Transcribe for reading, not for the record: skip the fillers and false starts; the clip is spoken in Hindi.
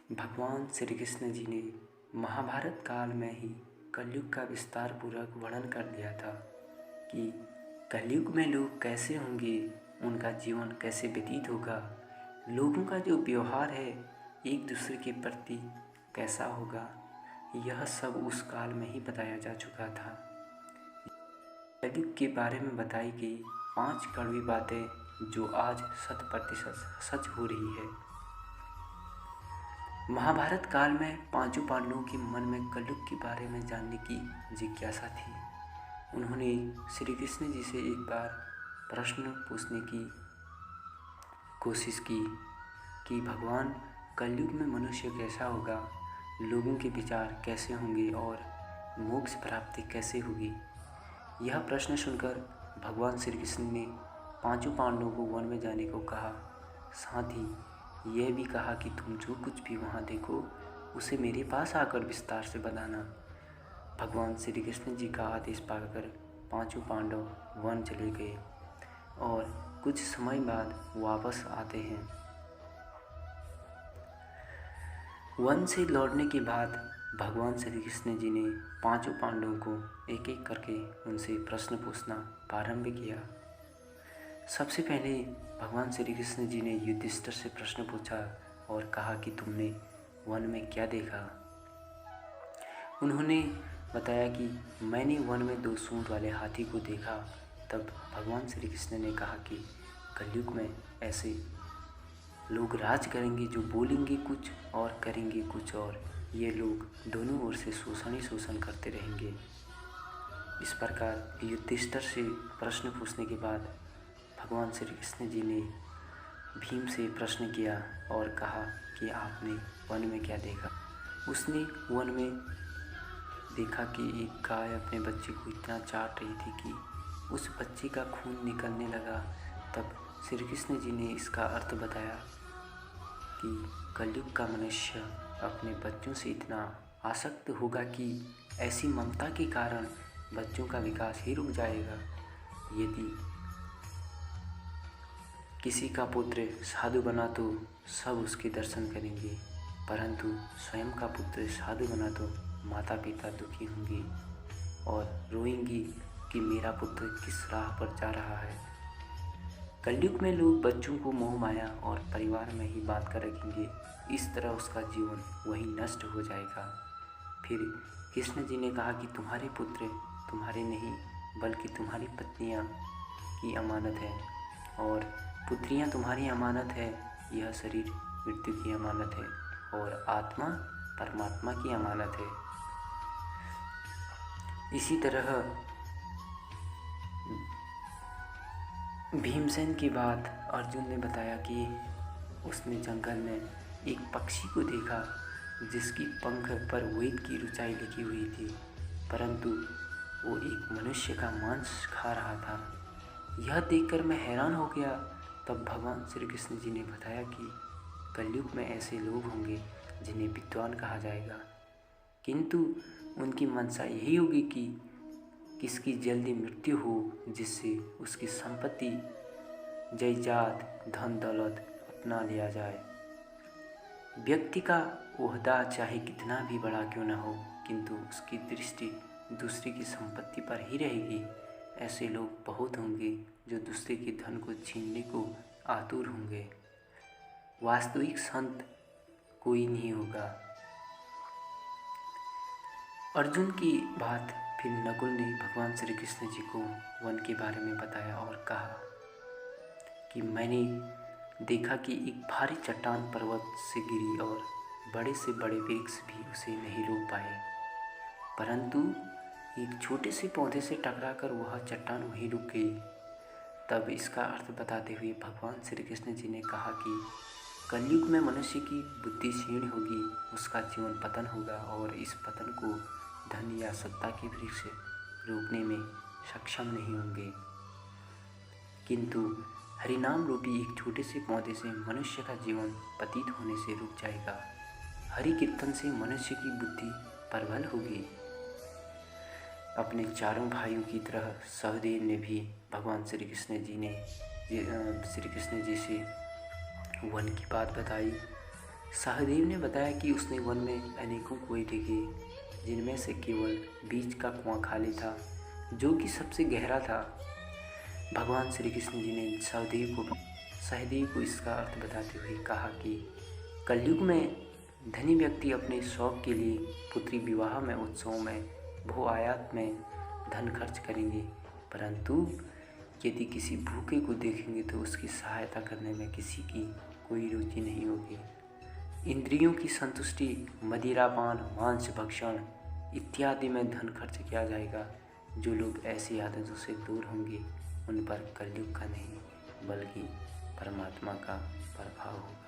भगवान श्री कृष्ण जी ने महाभारत काल में ही कलयुग का विस्तार पूर्वक वर्णन कर दिया था कि कलयुग में लोग कैसे होंगे, उनका जीवन कैसे व्यतीत होगा, लोगों का जो व्यवहार है एक दूसरे के प्रति कैसा होगा। यह सब उस काल में ही बताया जा चुका था। कलयुग के बारे में बताई गई 5 कड़वी बातें जो आज 100% सच हो रही है। महाभारत काल में पांचों पांडवों के मन में कलयुग के बारे में जानने की जिज्ञासा थी। उन्होंने श्री कृष्ण जी से एक बार प्रश्न पूछने की कोशिश की कि भगवान, कलयुग में मनुष्य कैसा होगा, लोगों के विचार कैसे होंगे और मोक्ष प्राप्ति कैसे होगी। यह प्रश्न सुनकर भगवान श्री कृष्ण ने पांचों पांडवों को वन में जाने को कहा। साथ ही यह भी कहा कि तुम जो कुछ भी वहाँ देखो उसे मेरे पास आकर विस्तार से बताना। भगवान श्री कृष्ण जी का आदेश पाकर पांचों पांडव वन चले गए और कुछ समय बाद वापस आते हैं। वन से लौटने के बाद भगवान श्री कृष्ण जी ने पांचों पांडवों को एक एक करके उनसे प्रश्न पूछना प्रारंभ किया। सबसे पहले भगवान श्री कृष्ण जी ने युधिष्ठिर से प्रश्न पूछा और कहा कि तुमने वन में क्या देखा। उन्होंने बताया कि मैंने वन में 2 सूंड वाले हाथी को देखा। तब भगवान श्री कृष्ण ने कहा कि कलयुग में ऐसे लोग राज करेंगे जो बोलेंगे कुछ और करेंगे कुछ, और ये लोग दोनों ओर से शोषण ही शोषण करते रहेंगे। इस प्रकार युधिष्ठिर से प्रश्न पूछने के बाद भगवान श्री कृष्ण जी ने भीम से प्रश्न किया और कहा कि आपने वन में क्या देखा। उसने वन में देखा कि एक गाय अपने बच्चे को इतना चाट रही थी कि उस बच्चे का खून निकलने लगा। तब श्री कृष्ण जी ने इसका अर्थ बताया कि कलयुग का मनुष्य अपने बच्चों से इतना आसक्त होगा कि ऐसी ममता के कारण बच्चों का विकास ही रुक जाएगा। यदि किसी का पुत्र साधु बना तो सब उसके दर्शन करेंगे, परंतु स्वयं का पुत्र साधु बना तो माता पिता दुखी होंगे और रोएंगी कि मेरा पुत्र किस राह पर जा रहा है। कलयुग में लोग बच्चों को मोह माया और परिवार में ही बांध कर रखेंगे। इस तरह उसका जीवन वही नष्ट हो जाएगा। फिर कृष्ण जी ने कहा कि तुम्हारे पुत्र तुम्हारे नहीं बल्कि तुम्हारी पत्नियां की अमानत है और पुत्रियां तुम्हारी अमानत है। यह शरीर मृत्यु की अमानत है और आत्मा परमात्मा की अमानत है। इसी तरह भीमसेन की बात अर्जुन ने बताया कि उसने जंगल में एक पक्षी को देखा जिसकी पंख पर वेद की ऊंचाई लिखी हुई थी, परंतु वो एक मनुष्य का मांस खा रहा था। यह देखकर मैं हैरान हो गया। तब भगवान श्री कृष्ण जी ने बताया कि कलयुग में ऐसे लोग होंगे जिन्हें विद्वान कहा जाएगा, किंतु उनकी मंशा यही होगी कि किसकी जल्दी मृत्यु हो, जिससे उसकी संपत्ति जायदाद धन दौलत अपना लिया जाए। व्यक्ति का ओहदा चाहे कितना भी बड़ा क्यों न हो, किंतु उसकी दृष्टि दूसरे की संपत्ति पर ही रहेगी। ऐसे लोग बहुत होंगे जो दूसरे के धन को छीनने को आतुर होंगे। वास्तविक संत कोई नहीं होगा। अर्जुन की बात फिर नकुल ने भगवान श्री कृष्ण जी को वन के बारे में बताया और कहा कि मैंने देखा कि एक भारी चट्टान पर्वत से गिरी और बड़े से बड़े वृक्ष भी उसे नहीं रोक पाए, परंतु एक छोटे से पौधे से टकराकर वह चट्टान वहीं रुक गई। तब इसका अर्थ बताते हुए भगवान श्री कृष्ण जी ने कहा कि कलयुग में मनुष्य की बुद्धि क्षीण होगी, उसका जीवन पतन होगा और इस पतन को धन या सत्ता के वृक्ष रोकने में सक्षम नहीं होंगे, किंतु हरिनाम रूपी एक छोटे से पौधे से मनुष्य का जीवन पतित होने से रुक जाएगा। हरि कीर्तन से मनुष्य की बुद्धि प्रबल होगी। अपने चारों भाइयों की तरह सहदेव ने भी भगवान श्री कृष्ण जी से वन की बात बताई सहदेव ने बताया कि उसने वन में अनेकों कुएं देखे, जिनमें से केवल बीच का कुआं खाली था, जो कि सबसे गहरा था। भगवान श्री कृष्ण जी ने सहदेव को इसका अर्थ बताते हुए कहा कि कलयुग में धनी व्यक्ति अपने शौक के लिए पुत्री विवाह में, उत्सवों में, भू आयात में धन खर्च करेंगे, परंतु यदि किसी भूखे को देखेंगे तो उसकी सहायता करने में किसी की कोई रुचि नहीं होगी। इंद्रियों की संतुष्टि, मदिरापान, मांस भक्षण इत्यादि में धन खर्च किया जाएगा। जो लोग ऐसी आदतों से दूर होंगे उन पर कलयुग का नहीं बल्कि परमात्मा का प्रभाव होगा।